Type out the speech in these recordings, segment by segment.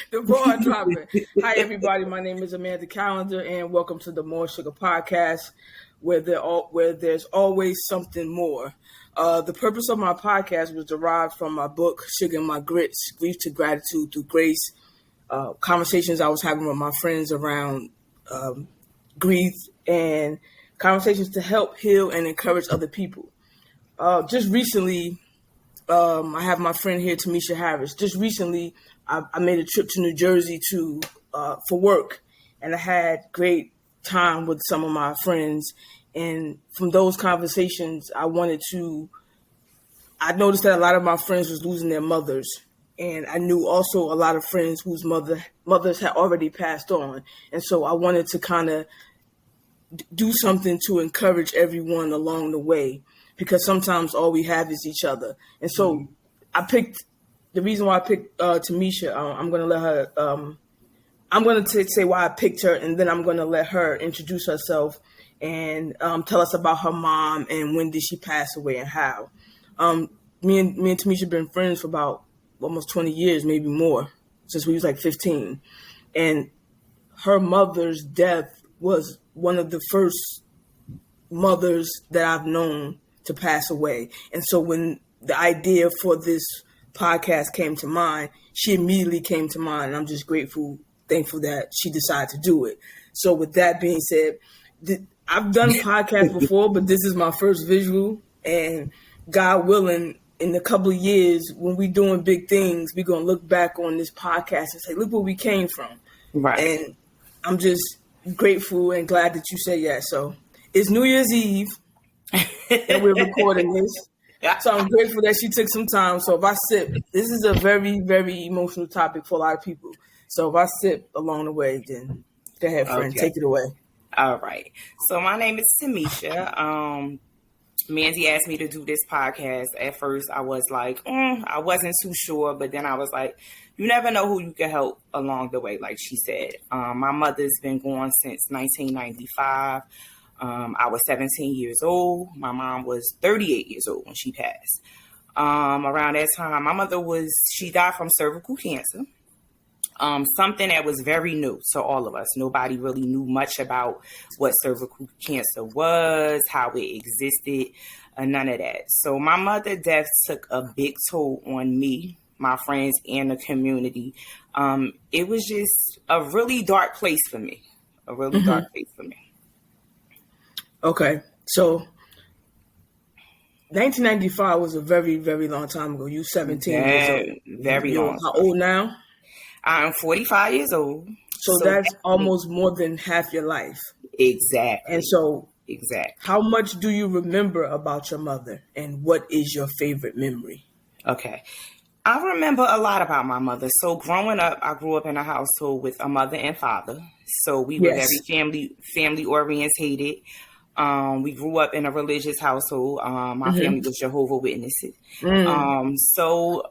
The ball dropping. Hi, everybody. My name is Amanda Calendar, and welcome to the More Sugar Podcast, where there's always something more. The purpose of my podcast was derived from my book, Sugar and My Grits, Grief to Gratitude Through Grace, conversations I was having with my friends around grief, and conversations to help heal and encourage other people. Just recently, I have my friend here, Tamisha Harris. Just recently, I made a trip to New Jersey for work, and I had great time with some of my friends. And from those conversations, I noticed that a lot of my friends was losing their mothers. And I knew also a lot of friends whose mothers had already passed on. And so I wanted to kind of do something to encourage everyone along the way, because sometimes all we have is each other. And so the reason why I picked Tamisha, I'm going to let her, I'm going to say why I picked her, and then I'm going to let her introduce herself and tell us about her mom and when did she pass away and how. Me and Tamisha have been friends for about almost 20 years, maybe more, since we was like 15. And her mother's death was one of the first mothers that I've known to pass away. And so when the idea for this podcast came to mind, she immediately came to mind. And I'm just thankful that she decided to do it. So with that being said, I've done podcasts before, but this is my first visual. And God willing, in a couple of years, when we're doing big things, we're going to look back on this podcast and say, look where we came from. Right. And I'm just grateful and glad that you said yes. So it's New Year's Eve and we're recording this. So I'm grateful that she took some time. So if I sip, this is a very, very emotional topic for a lot of people. So if I sip along the way, then go ahead, friend, take it away. All right. So my name is Tamisha. Mandy asked me to do this podcast. At first, I was like, I wasn't too sure. But then I was like, you never know who you can help along the way, like she said. My mother's been gone since 1995. I was 17 years old. My mom was 38 years old when she passed. Around that time, my mother she died from cervical cancer. Something that was very new to all of us. Nobody really knew much about what cervical cancer was, how it existed, none of that. So my mother's death took a big toll on me, my friends, and the community. It was just a really dark place for me, dark place for me. Okay, so 1995 was a very, very long time ago. You 17 years old. Very long. How old now? I'm 45 years old. So that's almost more than half your life. Exactly. And so how much do you remember about your mother, and what is your favorite memory? Okay. I remember a lot about my mother. So growing up, I grew up in a household with a mother and father. So we were very family orientated. We grew up in a religious household. My family was Jehovah's Witnesses. So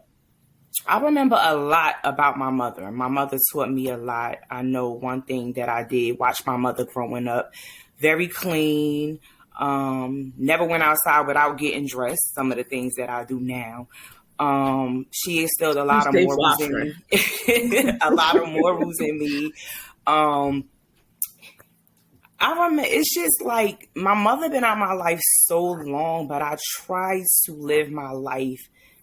I remember a lot about my mother. My mother taught me a lot. I know one thing that I did, watch my mother growing up, very clean, never went outside without getting dressed, some of the things that I do now. She instilled a lot of morals in me. A lot of morals in me. I remember, it's just like my mother been out of my life so long, but I try to live my life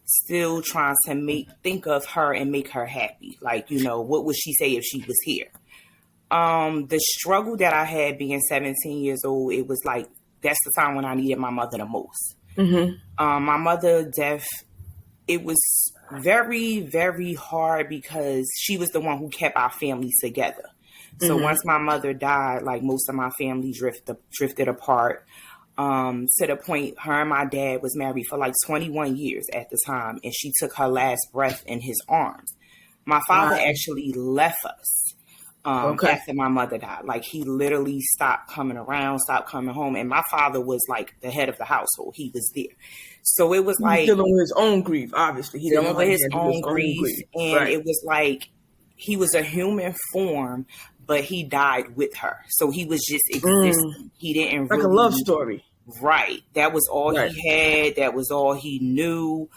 still trying to think of her and make her happy. Like, what would she say if she was here? The struggle that I had being 17 years old, it was like, that's the time when I needed my mother the most. My mother's death, it was very, very hard because she was the one who kept our family together. So once my mother died, like most of my family drifted apart. To the point, her and my dad was married for like 21 years at the time, and she took her last breath in his arms. My father actually left us after my mother died. Like, he literally stopped coming around, stopped coming home, and my father was like the head of the household. He was there. So it was like... dealing with his own grief, obviously. He dealing with his own grief. And it was like, he was a human form, but he died with her. So he was just existing. He didn't like a love story. Right. That was all he had. That was all he knew.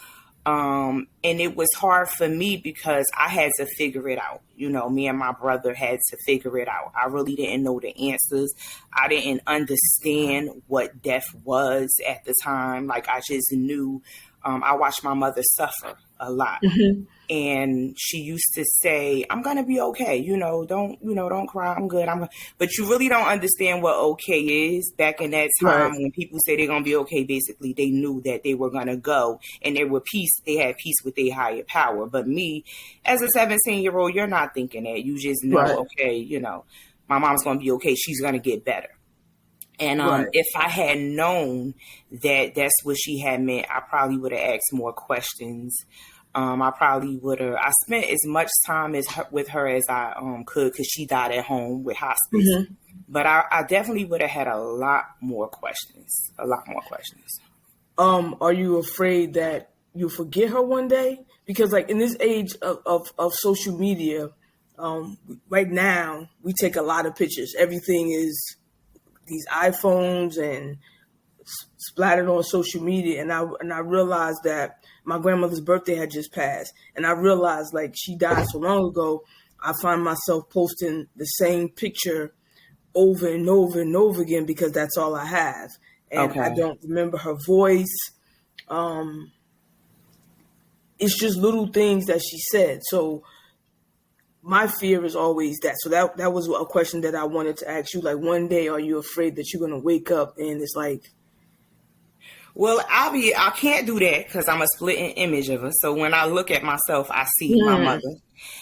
And it was hard for me because I had to figure it out. Me and my brother had to figure it out. I really didn't know the answers. I didn't understand what death was at the time. Like, I just knew, I watched my mother suffer a lot. Mm-hmm. And she used to say, I'm going to be okay. Don't cry. I'm good. But you really don't understand what okay is. Back in that time, when people say they're going to be okay, basically they knew that they were going to go and they had peace with their higher power. But me, as a 17-year-old, you're not thinking that. You just know, okay, my mom's going to be okay. She's going to get better. And if I had known that that's what she had meant, I probably would have asked more questions. I probably would have. I spent as much time with her as I could, because she died at home with hospice. Mm-hmm. But I definitely would have had a lot more questions. Are you afraid that you'll forget her one day? Because, like, in this age of social media, right now we take a lot of pictures. Everything is these iPhones and splattered on social media, and I realized that my grandmother's birthday had just passed, and I realized, like, she died so long ago. I find myself posting the same picture over and over and over again because that's all I have, and I don't remember her voice. It's just little things that she said. So my fear is always that. So that was a question that I wanted to ask you. Like, one day, are you afraid that you're going to wake up and it's like... Well, I can't do that because I'm a splitting image of her. So when I look at myself, I see my mother.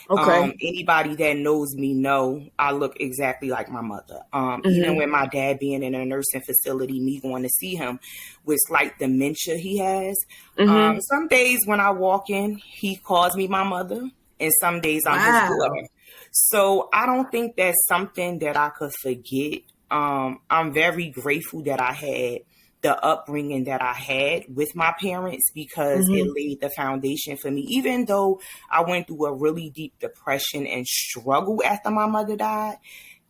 Okay. Anybody that knows me know I look exactly like my mother. Even with my dad being in a nursing facility, me going to see him with slight dementia he has. Some days when I walk in, he calls me my mother, and some days I'm his daughter. So I don't think that's something that I could forget. I'm very grateful that I had the upbringing that I had with my parents, because it laid the foundation for me. Even though I went through a really deep depression and struggle after my mother died,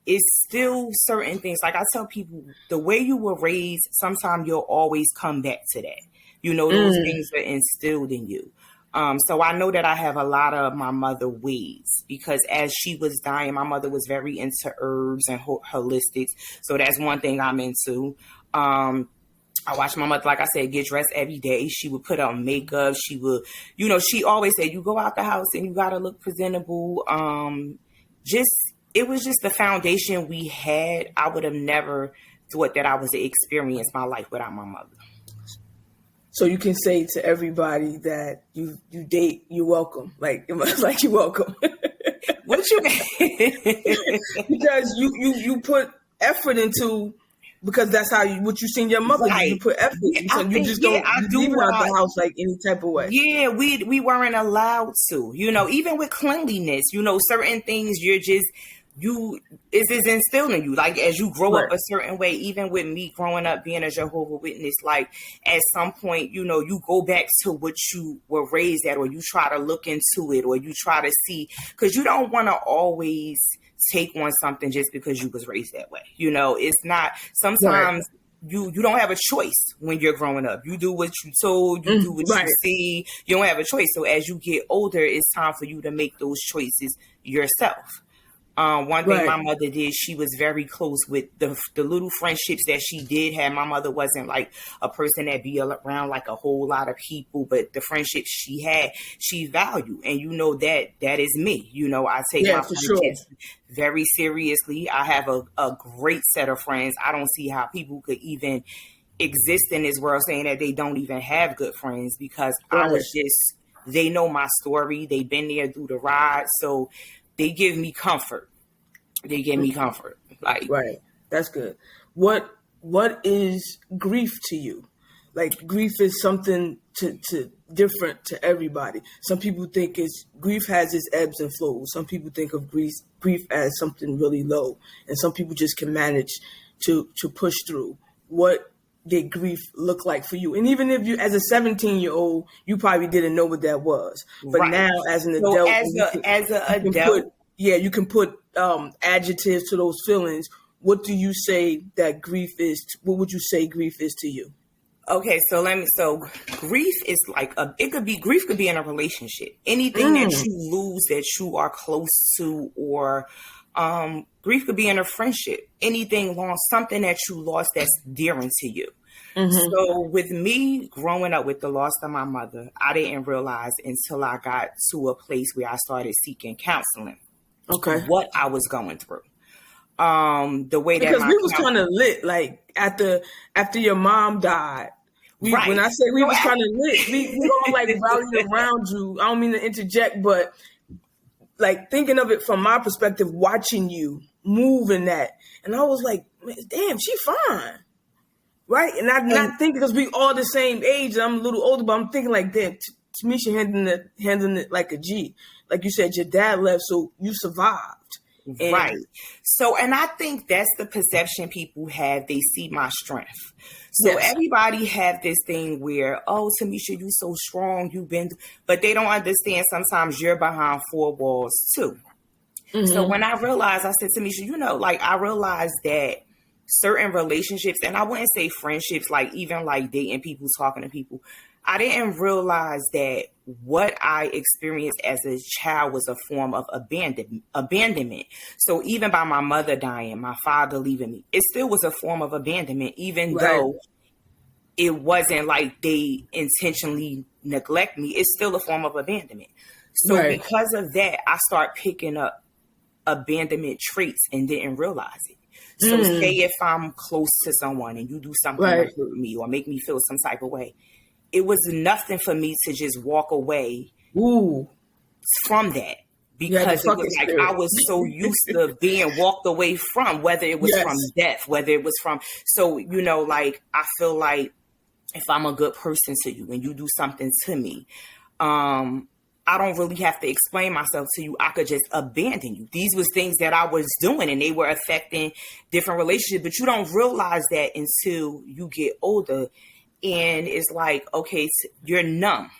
it's still certain things. Like I tell people, the way you were raised, sometimes you'll always come back to that. Those things are instilled in you. So I know that I have a lot of my mother ways, because as she was dying, my mother was very into herbs and holistics. So that's one thing I'm into. I watched my mother, like I said, get dressed every day. She would put on makeup. She would, she always said, you go out the house and you got to look presentable. It was just the foundation we had. I would have never thought that I was to experience my life without my mother. So you can say to everybody that you date, you're welcome. Like, it was like, you're welcome. What you mean? Because you put effort into... Because that's how what you seen your mother do. You put effort. So you just don't leave it out the house like any type of way. Yeah, we weren't allowed to. Even with cleanliness, certain things is instilled in you. Like, as you grow up a certain way, even with me growing up being a Jehovah's Witness, like, at some point, you go back to what you were raised at, or you try to look into it, or you try to see, because you don't want to always take on something just because you was raised that way. It's not, sometimes you don't have a choice when you're growing up. You do what you told, you do what you see. You don't have a choice. So as you get older, it's time for you to make those choices yourself. One thing my mother did, she was very close with the little friendships that she did have. My mother wasn't like a person that be around like a whole lot of people, but the friendships she had, she valued. And that is me. I take my friendships very seriously. I have a great set of friends. I don't see how people could even exist in this world saying that they don't even have good friends, because they know my story. They've been there through the ride. So they give me comfort. Like, right. That's good. What is grief to you? Like, grief is something to different to everybody. Some people think grief has its ebbs and flows. Some people think of grief as something really low, and some people just can manage to push through. What did grief look like for you? And even if you, as a 17-year-old, you probably didn't know what that was. But now, as an adult, you can put adjectives to those feelings. What do you say that grief is? What would you say grief is to you? Okay, so grief is like grief could be in a relationship. Anything that you lose that you are close to, or grief could be in a friendship. Anything lost, something that you lost that's dearing to you. So with me growing up with the loss of my mother, I didn't realize until I got to a place where I started seeking counseling. Okay. What I was going through. The way that because we was kind of lit, like after your mom died. Right. When I say we was kind of lit, we all like rallied around you. I don't mean to interject, but like thinking of it from my perspective, watching you move in that, and I was like, damn, she fine, right? And I'm not thinking because we all the same age. And I'm a little older, but I'm thinking like, damn, Tamisha handling it like a G. Like you said, your dad left, so you survived. Right. So, and I think that's the perception people have. They see my strength. So everybody have this thing where, oh, Tamisha, you so strong, but they don't understand sometimes you're behind four walls too. So when I realized, I said, Tamisha, like I realized that certain relationships, and I wouldn't say friendships, like even like dating people, talking to people, I didn't realize that what I experienced as a child was a form of abandonment. So even by my mother dying, my father leaving me, it still was a form of abandonment, even though it wasn't like they intentionally neglect me. It's still a form of abandonment. So because of that, I start picking up abandonment traits and didn't realize it. So say if I'm close to someone and you do something to hurt me or make me feel some type of way, it was nothing for me to just walk away from that, because it was like I was so used to being walked away from, whether it was from death, whether it was from. So, like I feel like if I'm a good person to you and you do something to me, I don't really have to explain myself to you. I could just abandon you. These was things that I was doing and they were affecting different relationships, but you don't realize that until you get older. And it's like, okay, you're numb.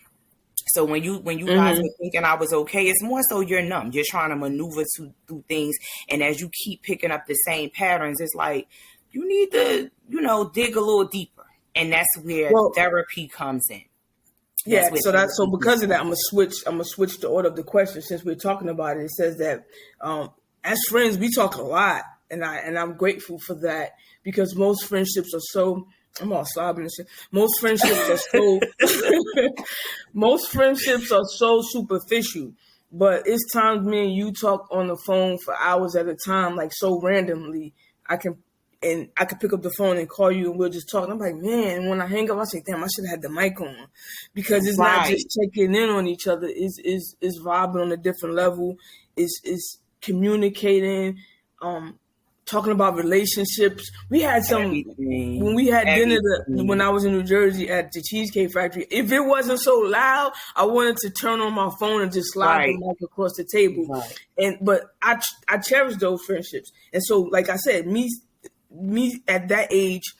So when you guys were thinking I was okay, it's more so you're numb. You're trying to maneuver through things. And as you keep picking up the same patterns, it's like you need to, dig a little deeper. And that's where therapy comes in. So because of that, I'm gonna switch the order of the question since we're talking about it. It says that as friends we talk a lot, and I'm grateful for that, because most friendships are so. I'm all sobbing and shit. Most friendships are so superficial, but it's times me and you talk on the phone for hours at a time, like so randomly. I can pick up the phone and call you and we'll just talk. And I'm like, man, when I hang up, I say, damn, I should have had the mic on, because it's not just checking in on each other. It's vibing on a different level. It's communicating, talking about relationships. We had when we had dinner when I was in New Jersey at the Cheesecake Factory. If it wasn't so loud, I wanted to turn on my phone and just slide the mic across the table. But I cherish those friendships. And so, like I said, me at that age,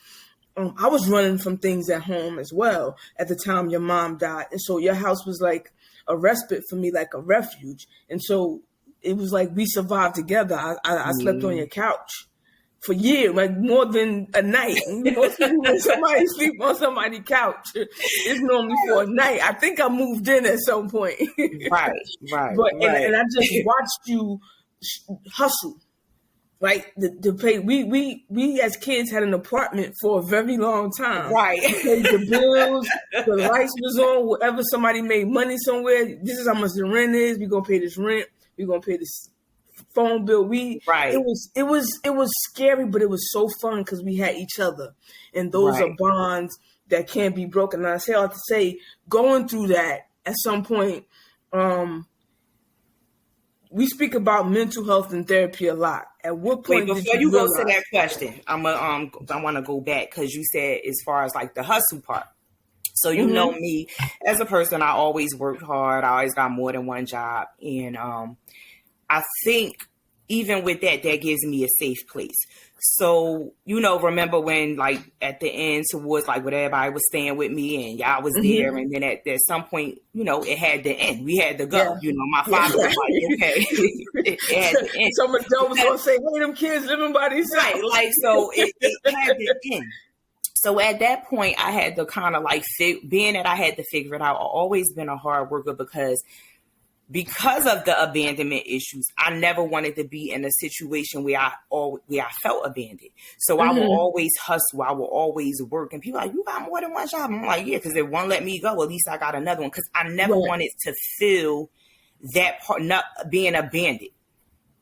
I was running from things at home as well at the time your mom died. And so your house was like a respite for me, like a refuge. And so it was like we survived together. I slept on your couch for years, like more than a night. Most people, when somebody sleep on somebody's couch, it's normally for a night. I think I moved in at some point. But and I just watched you hustle. Like the pay, we as kids had an apartment for a very long time. We paid the bills, the lights was on. Wherever somebody made money somewhere, this is how much the rent is. We gonna pay this rent. We gonna pay this phone bill. It was scary, but it was so fun because we had each other, and those are bonds that can't be broken. And I say all to say, going through that at some point, we speak about mental health and therapy a lot. At what point? Wait, before you go to that question, I want to go back because you said as far as like the hustle part. So you know me as a person, I always worked hard. I always got more than one job, and I think even with that gives me a safe place. So, remember when like at the end towards like when everybody was staying with me and y'all was there, and then at some point, it had to end. We had to go. My father was like, okay, it had to end. Someone was gonna say, hey, them kids living by themselves. Right, like so it had to end. So at that point, I had to kind of like, being that I had to figure it out, I've always been a hard worker because of the abandonment issues. I never wanted to be in a situation where I felt abandoned. So I will always hustle. I will always work. And people are like, you got more than one job? I'm like, yeah, because they won't let me go. At least I got another one. Because I never wanted to feel that part, not being abandoned.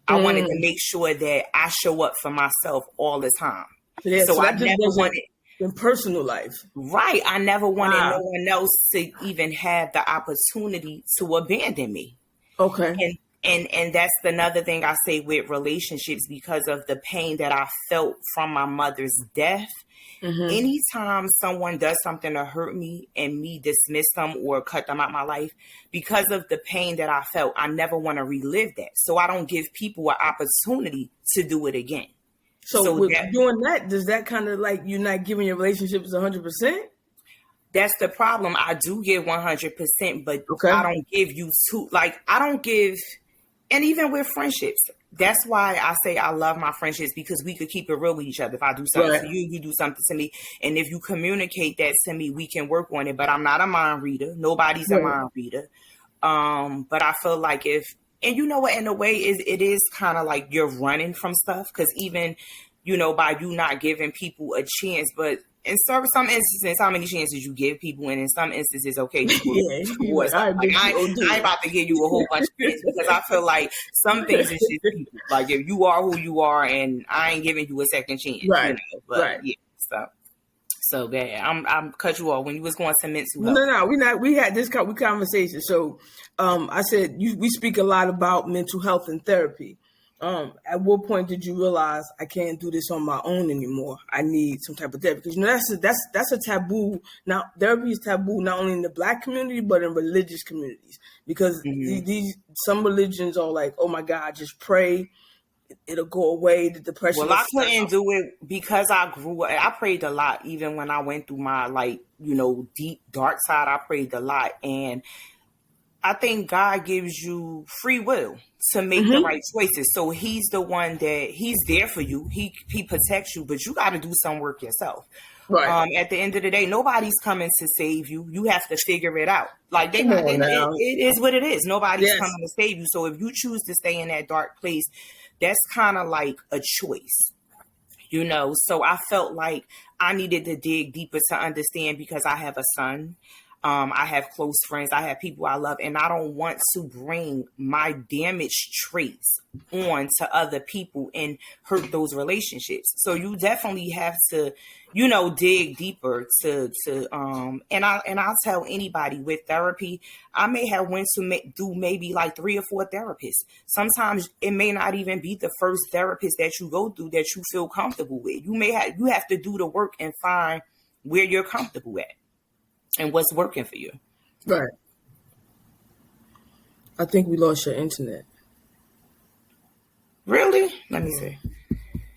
I wanted to make sure that I show up for myself all the time. Yeah, so I that just never wanted in personal life. Right. I never wanted no one else to even have the opportunity to abandon me. Okay. And that's another thing I say with relationships, because of the pain that I felt from my mother's death. Anytime someone does something to hurt me and me dismiss them or cut them out of my life, because of the pain that I felt, I never want to relive that. So I don't give people an opportunity to do it again. So with doing that, does that kind of like you're not giving your relationships 100%? That's the problem. I do give 100%, but I don't give you I don't give, and even with friendships, that's why I say I love my friendships, because we could keep it real with each other. If I do something to you, you do something to me. And if you communicate that to me, we can work on it. But I'm not a mind reader. Nobody's a mind reader. But I feel like and you know what, in a way, it is kind of like you're running from stuff, because even, by you not giving people a chance, but in some instances, how many chances you give people, and in some instances, okay, I ain't about to give you a whole bunch of chances, because I feel like some things is just people. Like, if you are who you are, and I ain't giving you a second chance, But yeah, so bad. I'm cut you off when you was going to mental health. No, we had this conversation. So, I said we speak a lot about mental health and therapy. At what point did you realize I can't do this on my own anymore? I need some type of therapy, because that's a taboo. Now, therapy is taboo not only in the Black community but in religious communities, because some religions are like, oh my God, just pray, it'll go away. The depression. Well, I couldn't do it because I grew up. I prayed a lot, even when I went through my deep dark side. I prayed a lot, and I think God gives you free will to make the right choices. So he's the one he's there for you. He protects you, but you got to do some work yourself. Right. At the end of the day, nobody's coming to save you. You have to figure it out. Like it is what it is. Nobody's coming to save you. So if you choose to stay in that dark place, that's kind of like a choice. So I felt like I needed to dig deeper to understand, because I have a son. I have close friends. I have people I love, and I don't want to bring my damaged traits on to other people and hurt those relationships. So you definitely have to, dig deeper and I'll tell anybody with therapy, I may have went to do maybe like 3 or 4 therapists. Sometimes it may not even be the first therapist that you go through that you feel comfortable with. You have to do the work and find where you're comfortable at and what's working for you. Right. I think we lost your internet. Really? Let me see.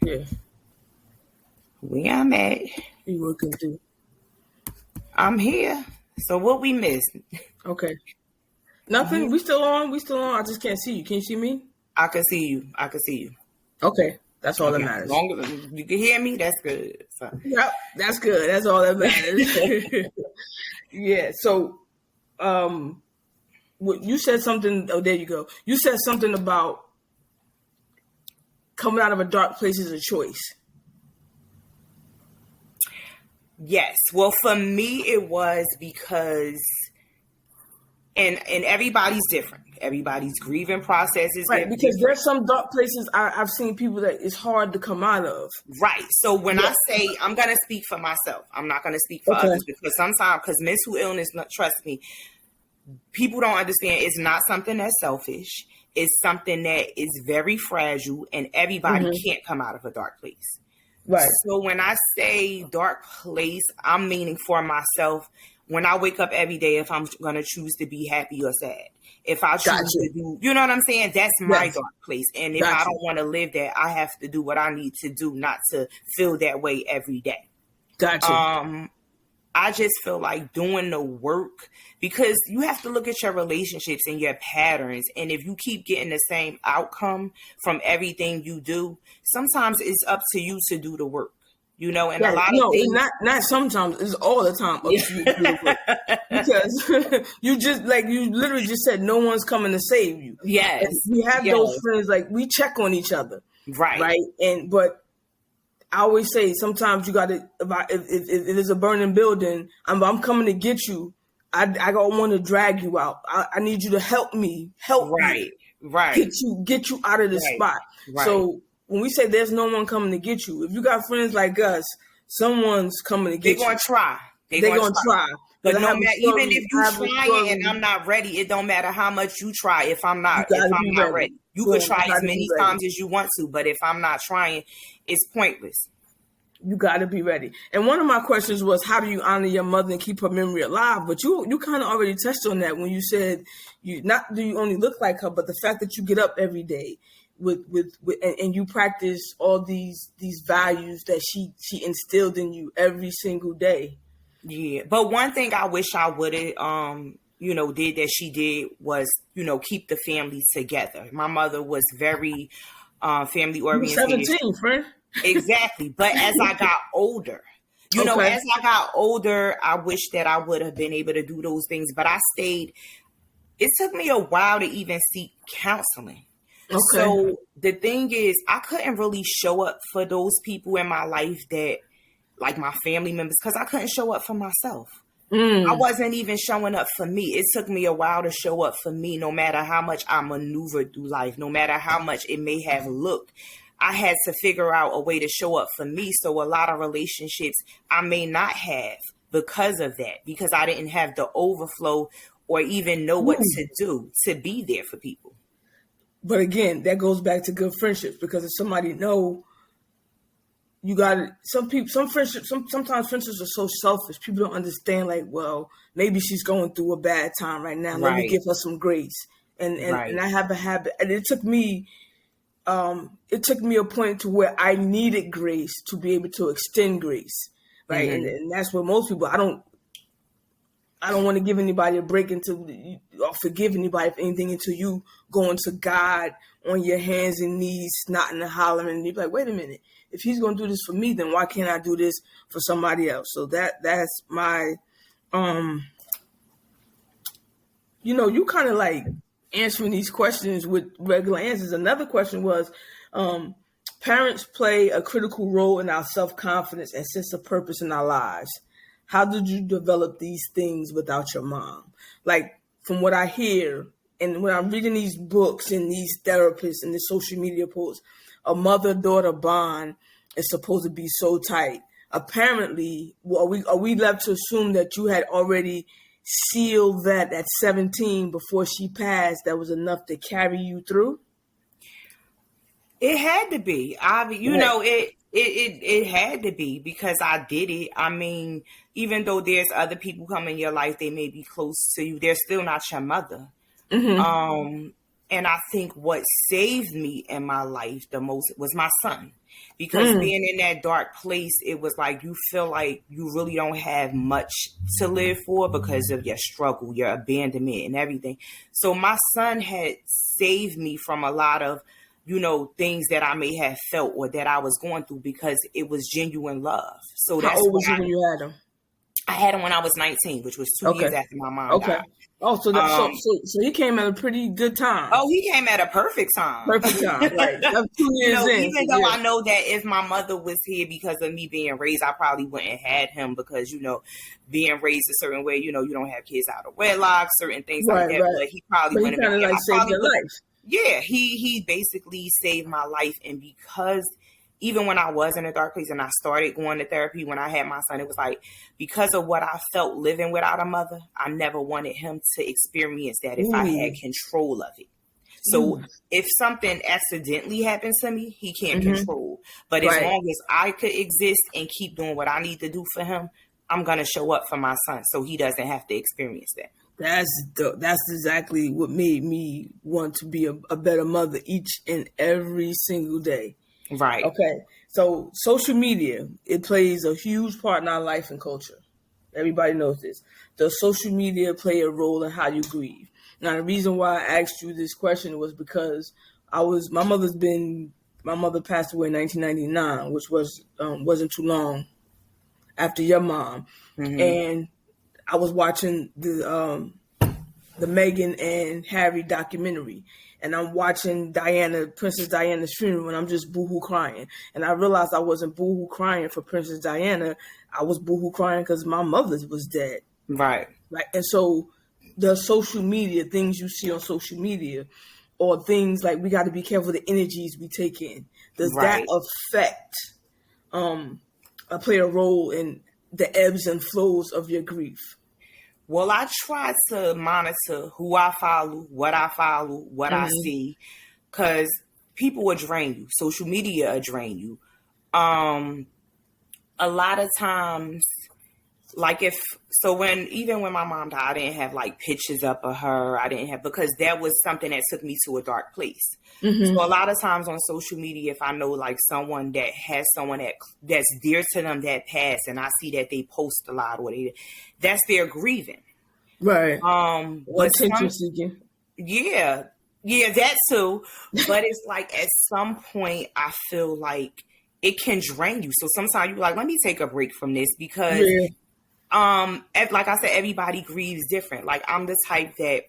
Yeah. Where I'm at. You working through? I'm here. So what we missed? Okay. Nothing. We still on. I just can't see you. Can you see me? I can see you. Okay. That's all that matters. As long as you can hear me, that's good. So. Yep. That's good. That's all that matters. Yeah. So, you said something. Oh, there you go. You said something about coming out of a dark place is a choice. Yes. Well, for me, it was because, and everybody's different. Everybody's grieving process is right, because there's some dark places I've seen people that it's hard to come out of. Right. So when I say, I'm going to speak for myself, I'm not going to speak for others, because mental illness, trust me, people don't understand. It's not something that's selfish. It's something that is very fragile, and everybody can't come out of a dark place. Right. So when I say dark place, I'm meaning for myself. When I wake up every day, if I'm going to choose to be happy or sad, if I choose to do, you know what I'm saying? That's my dark place. And if I don't want to live that, I have to do what I need to do not to feel that way every day. Gotcha. I just feel like doing the work, because you have to look at your relationships and your patterns. And if you keep getting the same outcome from everything you do, sometimes it's up to you to do the work. you know, and a Yeah, lot of no, things. not sometimes. It's all the time up to you, beautiful. Because you just like you literally just said, no one's coming to save you. Yes, And we have yes, those friends like we check on each other, right, right? But I always say sometimes you got to if it is a burning building, I'm coming to get you. I don't want to drag you out. I need you to help me, help right, you, right, get you out of this right, spot. right. So when we say there's no one coming to get you, if you got friends like us, someone's coming to get you. They're gonna try. They're gonna try. But no matter, even if you trying and I'm not ready, it don't matter how much you try. If I'm not ready, you could try as many times as you want to. But if I'm not trying, it's pointless. You got to be ready. And one of my questions was, how do you honor your mother and keep her memory alive? But you kind of already touched on that when you said not do you only look like her, but the fact that you get up every day with and you practice all these values that she instilled in you every single day. Yeah, but one thing I wish I would have did that she did was keep the family together. My mother was very family oriented. 17, friend. Exactly. But as I got older, as I got older, I wish that I would have been able to do those things. But I stayed. It took me a while to even seek counseling. Okay. So the thing is, I couldn't really show up for those people in my life that, like my family members, because I couldn't show up for myself. I wasn't even showing up for me. It took me a while to show up for me, no matter how much I maneuvered through life, no matter how much it may have looked. I had to figure out a way to show up for me. So a lot of relationships I may not have because of that, because I didn't have the overflow or even know what to do to be there for people. But again, that goes back to good friendships, because if somebody know you got it. Sometimes friendships are so selfish. People don't understand, like, well, maybe she's going through a bad time right now. Let me give her some grace. And I have a habit. And it took me a point to where I needed grace to be able to extend grace. Right. Mm-hmm. And that's what most people, I don't want to give anybody a break or forgive anybody for anything until you going to God on your hands and knees, snotting and hollering, and you're like, wait a minute, if he's going to do this for me, then why can't I do this for somebody else? So that's my, you kind of like answering these questions with regular answers. Another question was, parents play a critical role in our self-confidence and sense of purpose in our lives. How did you develop these things without your mom? Like, from what I hear, and when I'm reading these books and these therapists and the social media posts, a mother-daughter bond is supposed to be so tight. Apparently, are we left to assume that you had already sealed that at 17 before she passed, that was enough to carry you through? It had to be. It had to be, because I did it. I mean, even though there's other people come in your life, they may be close to you, they're still not your mother. Mm-hmm. And I think what saved me in my life the most was my son, because being in that dark place, it was like you feel like you really don't have much to live for because of your struggle, your abandonment and everything. So my son had saved me from a lot of things that I may have felt or that I was going through, because it was genuine love. So how old was you when you had him? I had him when I was 19, which was 2 years after my mom died. Oh, so he came at a pretty good time. Oh, he came at a perfect time. Perfect time, right? 2 years in. Even though I know that if my mother was here because of me being raised, I probably wouldn't have had him, because being raised a certain way, you don't have kids out of wedlock, certain things like that. Right. But he probably wouldn't have been. Saved your life. Yeah, he basically saved my life. And because even when I was in a dark place and I started going to therapy when I had my son, it was like, because of what I felt living without a mother, I never wanted him to experience that if I had control of it. So if something accidentally happens to me, he can't control. But as long as I could exist and keep doing what I need to do for him, I'm going to show up for my son so he doesn't have to experience that. That's exactly what made me want to be a better mother each and every single day. Right. Okay. So social media, it plays a huge part in our life and culture. Everybody knows this. Does social media play a role in how you grieve? Now, the reason why I asked you this question was because my mother's been my mother passed away in 1999, which wasn't too long after your mom. Mm-hmm. And I was watching the Meghan and Harry documentary, and I'm watching Princess Diana's funeral, and I'm just boohoo crying. And I realized I wasn't boohoo crying for Princess Diana. I was boohoo crying because my mother was dead. Right. Right. And so the social media, things you see on social media, or things like, we got to be careful the energies we take in. Does Right. that affect, play a role in the ebbs and flows of your grief? Well, I try to monitor who I follow, what I see, because people will drain you. Social media will drain you. A lot of times, like even when my mom died, I didn't have like pictures up of her. I didn't have, because that was something that took me to a dark place. So a lot of times on social media, if I know like someone that has someone that's dear to them that passed, and I see that they post a lot, that's their grieving. Right. But attention seeking. Yeah, that too. But it's like at some point I feel like it can drain you. So sometimes you're like, let me take a break from this, because like I said, everybody grieves different. Like I'm the type that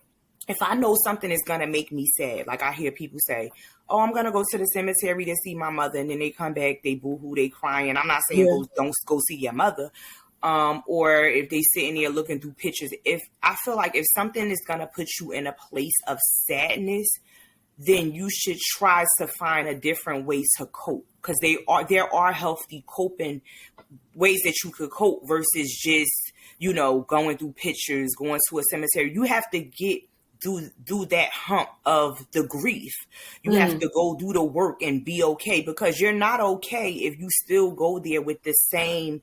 if I know something is going to make me sad, like I hear people say, oh, I'm going to go to the cemetery to see my mother. And then they come back, they boohoo, they crying. I'm not saying don't go see your mother. Or if they sitting there looking through pictures. If I feel like if something is going to put you in a place of sadness, then you should try to find a different way to cope. Because there are healthy coping ways that you could cope versus just, going through pictures, going to a cemetery. You have to get do that hump of the grief. You have to go do the work and be okay, because you're not okay if you still go there with the same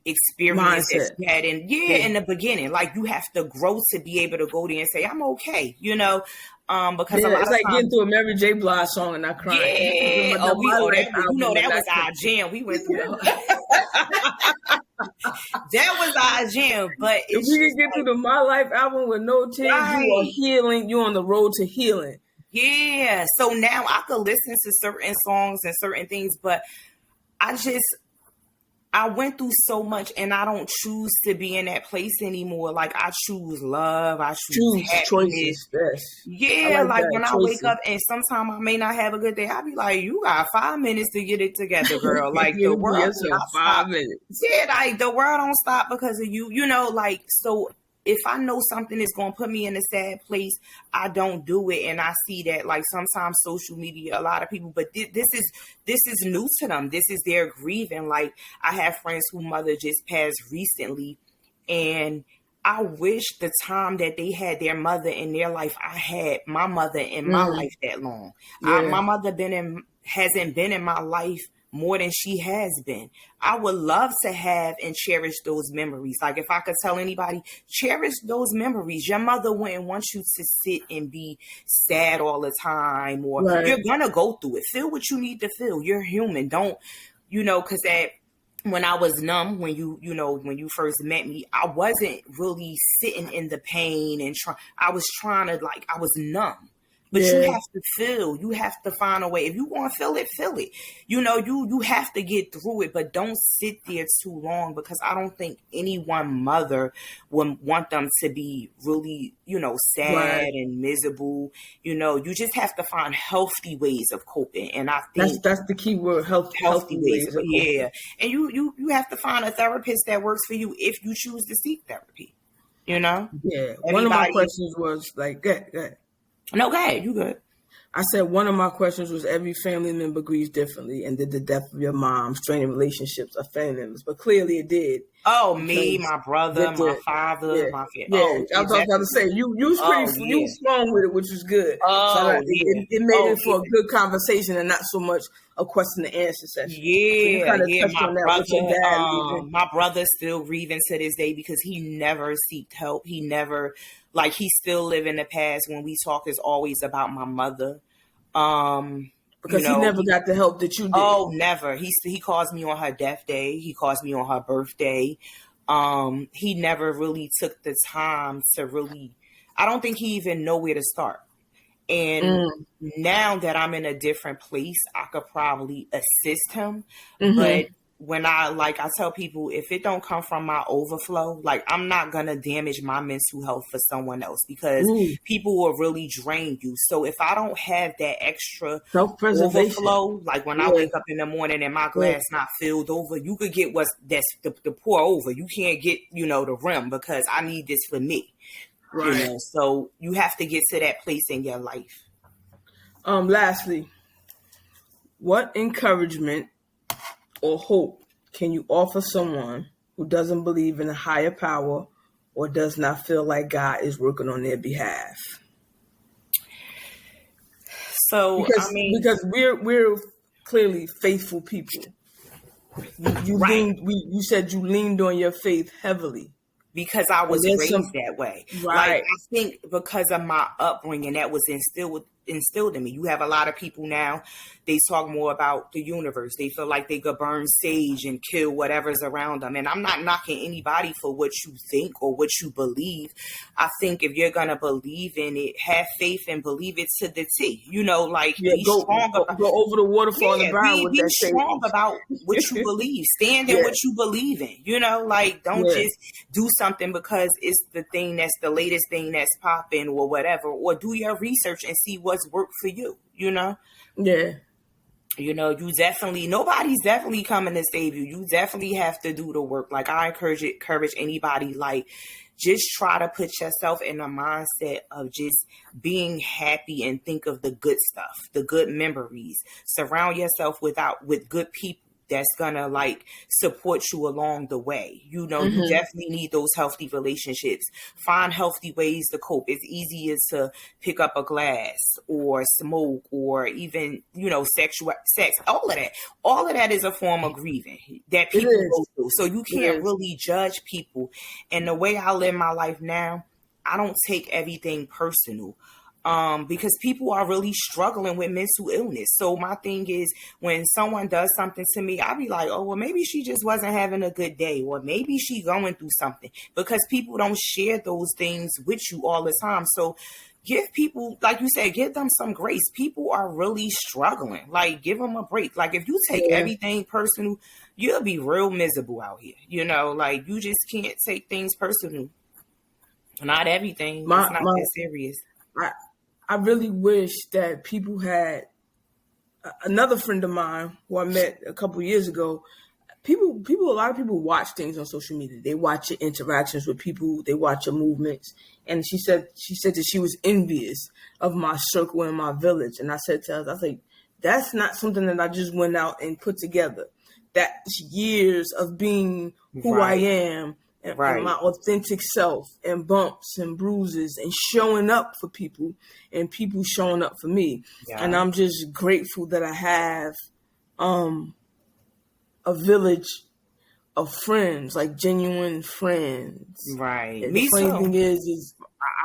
experience that you had in the beginning. Like you have to grow to be able to go there and say, I'm okay, because a lot it's of like times, getting through a Mary J. Blige song and not crying. Yeah, that was our jam. We went through that was our jam. But if we can get through the My Life album with no tears, you are healing. You're on the road to healing. Yeah. So now I could listen to certain songs and certain things, but I went through so much, and I don't choose to be in that place anymore. Like I choose love, I choose happiness. Choices. Yes. Yeah, like when I wake up and sometimes I may not have a good day, I'll be like, you got 5 minutes to get it together, girl. Like the world don't stop. 5 minutes. Yeah, like the world don't stop because of you. So if I know something is going to put me in a sad place, I don't do it. And I see that like sometimes social media, a lot of people, but this is new to them. This is their grieving. Like I have friends whose mother just passed recently, and I wish the time that they had their mother in their life, I had my mother in my life that long. Yeah. My mother hasn't been in my life more than she has been. I would love to have and cherish those memories. Like if I could tell anybody, cherish those memories. Your mother wouldn't want you to sit and be sad all the time, or you're gonna go through it. Feel what you need to feel. You're human. Don't, because when I was numb, when you first met me, I wasn't really sitting in the pain and I was numb. But you have to feel. You have to find a way. If you want to feel it, feel it. You have to get through it, but don't sit there too long, because I don't think any one mother would want them to be really, sad and miserable. You just have to find healthy ways of coping. And I think that's the key word, healthy ways of coping. Yeah. And you have to find a therapist that works for you if you choose to seek therapy. Yeah. One of my questions was like, go ahead. No, go ahead. You good. I said one of my questions was, every family member grieves differently, and did the death of your mom strain relationships of family members? But clearly it did. Oh, me, my brother, my father, my family. Yeah, I was about to say, you was pretty, you was strong with it, which was good. It made it for a good conversation and not so much a question and answer session. Yeah, my brother's still grieving to this day because he never sought help. He never, he still live in the past. When we talk, it's always about my mother. Because he never got the help that you did. Oh, never. He calls me on her death day. He calls me on her birthday. He never really took the time to really, I don't think he even know where to start. And now that I'm in a different place, I could probably assist him. Mm-hmm. But when I tell people, if it don't come from my overflow, like, I'm not going to damage my mental health for someone else, because people will really drain you. So if I don't have that extra overflow, like when I wake up in the morning and my glass not filled over, you could get that's the pour over. You can't get, the rim, because I need this for me. Right. So you have to get to that place in your life. Lastly, what encouragement or hope can you offer someone who doesn't believe in a higher power or does not feel like God is working on their behalf? So, because we're clearly faithful people. You said you leaned on your faith heavily. Because I was raised that way. Right. Like, I think because of my upbringing, that was instilled in me. You have a lot of people now, they talk more about the universe. They feel like they could burn sage and kill whatever's around them. And I'm not knocking anybody for what you think or what you believe. I think if you're going to believe in it, have faith and believe it to the T. Go over the waterfall and the ground with that faith. Be strong about what you believe. Stand in what you believe in. Don't just do something because it's the thing that's the latest thing that's popping or whatever. Or do your research and see what's worked for you, Yeah. Nobody's definitely coming to save you. You definitely have to do the work. Like, I encourage anybody, like, just try to put yourself in a mindset of just being happy and think of the good stuff, the good memories. Surround yourself with good people that's gonna support you along the way. You definitely need those healthy relationships. Find healthy ways to cope. It's easier to pick up a glass or smoke or even, sex. All of that is a form of grieving that people go through. So you can't really judge people. And the way I live my life now, I don't take everything personal. Because people are really struggling with mental illness. So my thing is, when someone does something to me, I'll be like, oh, well, maybe she just wasn't having a good day, or maybe she going through something, because people don't share those things with you all the time. So give people, like you said, give them some grace. People are really struggling. Like, give them a break. Like, if you take everything personal, you'll be real miserable out here. You just can't take things personal. Not everything. It's not that serious. I really wish that people had another friend of mine who I met a couple of years ago. A lot of people watch things on social media. They watch your interactions with people. They watch your movements. And she said that she was envious of my circle and my village. And I said to her, I was like, that's not something that I just went out and put together. That's years of being who I am. And my authentic self, and bumps and bruises, and showing up for people, and people showing up for me. Yeah. And I'm just grateful that I have a village of friends, like genuine friends. Right. And the funny thing is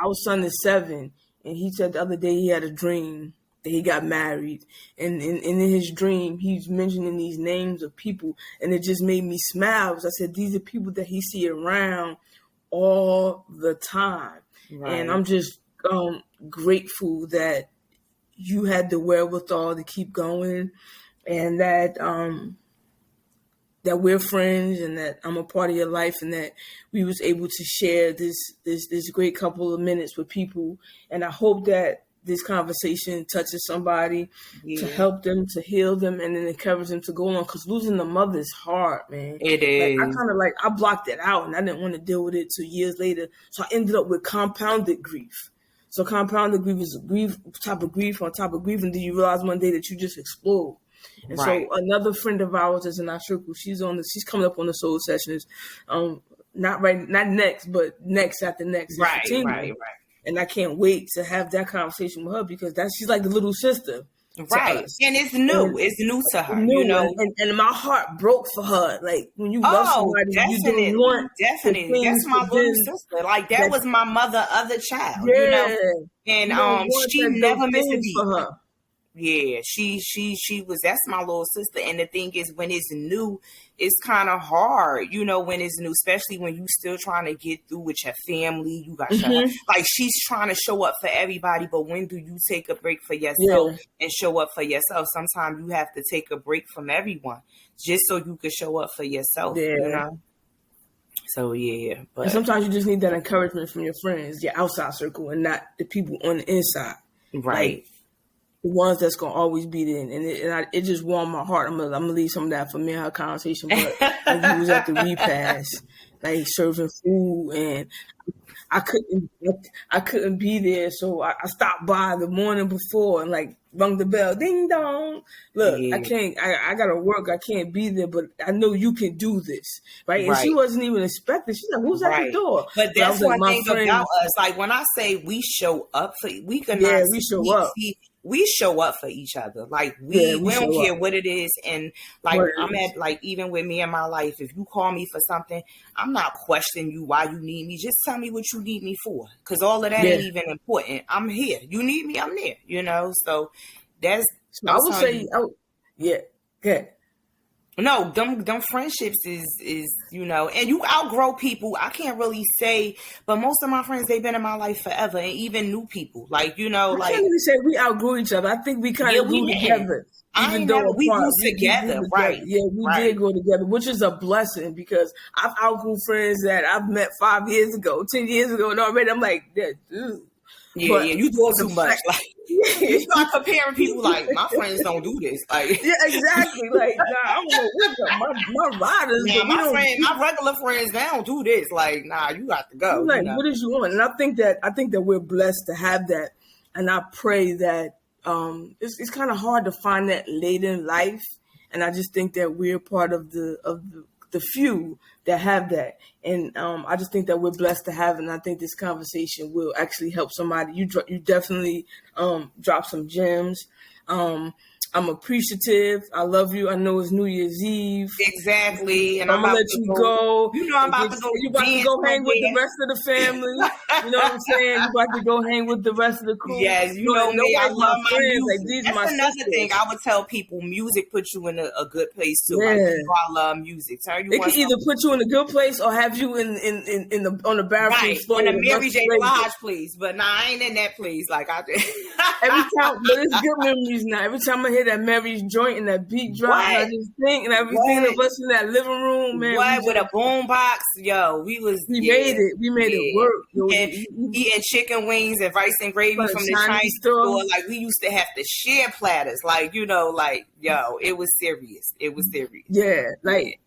our son is 7, and he said the other day he had a dream that he got married, and in his dream he's mentioning these names of people, and it just made me smile, because I said these are people that he see around all the time. Right. And I'm just grateful that you had the wherewithal to keep going, and that we're friends, and that I'm a part of your life, and that we was able to share this great couple of minutes with people. And I hope that this conversation touches somebody, to help them, to heal them, and then encourage them to go on. Because losing a mother is hard, man. It is. I blocked it out, and I didn't want to deal with it 2 years later. So I ended up with compounded grief. So compounded grief is grief, type of grief on top of grief, and then you realize one day that you just explode. And so another friend of ours is in our circle. She's coming up on the Soul Sessions. Not next, but next after next. Right. And I can't wait to have that conversation with her, because she's like the little sister. Right. And it's new. It's new to her. And my heart broke for her. Like, when you love somebody, you don't want definitely. That's my little sister. Like, that was my mother, other child. Yeah. And she never missed a beat. For her. Yeah, she was, that's my little sister. And the thing is, when it's new, it's kind of hard, you know, when it's new, especially when you still trying to get through with your family. You got like, she's trying to show up for everybody, but when do you take a break for yourself and show up for yourself? Sometimes you have to take a break from everyone just so you can show up for yourself, you know? So yeah, but and sometimes you just need that encouragement from your friends, your outside circle, and not the people on the inside, right? Like, the ones that's gonna always be there, and it just warmed my heart. I'm gonna leave some of that for me and her conversation. But when you was at the repast, like serving food, and I couldn't be there, so I stopped by the morning before and like rung the bell, ding dong. Look, I can't. I gotta work. I can't be there, but I know you can do this, right? And she wasn't even expecting. She's like, "Who's at the door?" But that's one thing about us. Like, when I say we show up for, we cannot. We show up. We show up for each other. Like, we don't care what it is. And like, I'm at, like, even with me in my life, if you call me for something, I'm not questioning you why you need me. Just tell me what you need me for. Because all of that ain't even important. I'm here. You need me, I'm there. You know? So that's, I would say, good. No, them friendships is, you know, and you outgrow people. I can't really say, but most of my friends, they've been in my life forever, and even new people, like, you know, like, I can't even say we outgrew each other. I think we kind of grew together. Even though we grew together, right? Yeah, we did go together, which is a blessing, because I've outgrew friends that I've met 5 years ago, 10 years ago, and already I'm like, dude. Yeah, you do too much. Like, you start comparing people, like, my friends don't do this. Like, yeah, exactly. Like, nah, I don't know my riders. Yeah, my regular friends, they don't do this. Like, nah, you got to go. Like, you know? What is you want? And I think that we're blessed to have that, and I pray that it's kind of hard to find that late in life, and I just think that we're part of the few that have that. And I just think that we're blessed to have it. And I think this conversation will actually help somebody. You definitely drop some gems. I'm appreciative. I love you. I know it's New Year's Eve. Exactly. And I'm going to let you go. You know I'm about to go. You about to go hang with the rest of the family. You know what I'm saying? You about to go hang with the rest of the crew. Yes, you know me. I love my friends. Like, these That's my another sisters. thing I would tell people. Music puts you in a good place too. Yeah. Like, you know, I love music. It can either put you in a good place or have you on the bathroom floor. On a Mary J. Blige, please. But nah, I ain't in that place. Like, I just every time, but it's good memories now. Every time I hear that Mary's joint and that beat drop, I just think, and everything of us in that living room, man. With a boom box, yo, we made it. We made it work. Eating chicken wings and rice and gravy from the Chinese store. Like, we used to have to share platters. Like, you know, like, yo, it was serious. It was serious. Yeah, like.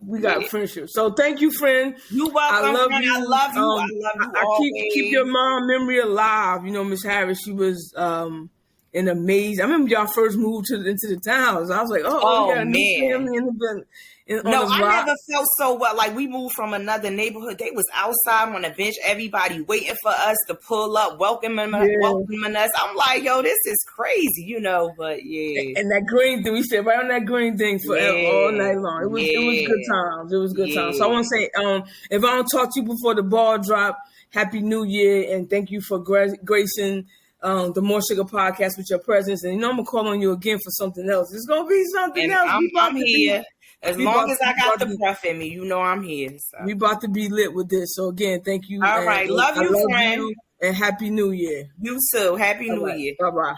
We got friendship. So thank you, friend. You welcome. I love friend. you. I love you. I love you. Keep your mom memory alive. You know, Miss Harris, she was an amazing. I remember y'all first moved into the towns. I was like, oh we got a new family in the I never felt so well. Like, we moved from another neighborhood. They was outside on the bench, everybody waiting for us to pull up, welcoming us. I'm like, yo, this is crazy, you know. But yeah, and that green thing, we said right on that green thing forever, all night long. It was good times. It was good times. So I want to say, if I don't talk to you before the ball drop, Happy New Year, and thank you for gracing the More Sugar podcast with your presence. And you know, I'm gonna call on you again for something else. It's gonna be something else. I'm here. As long as I got the breath in me, you know I'm here. So. We about to be lit with this. So again, thank you. All right. Love you, friend. And Happy New Year. You too. Happy New Year. Bye-bye.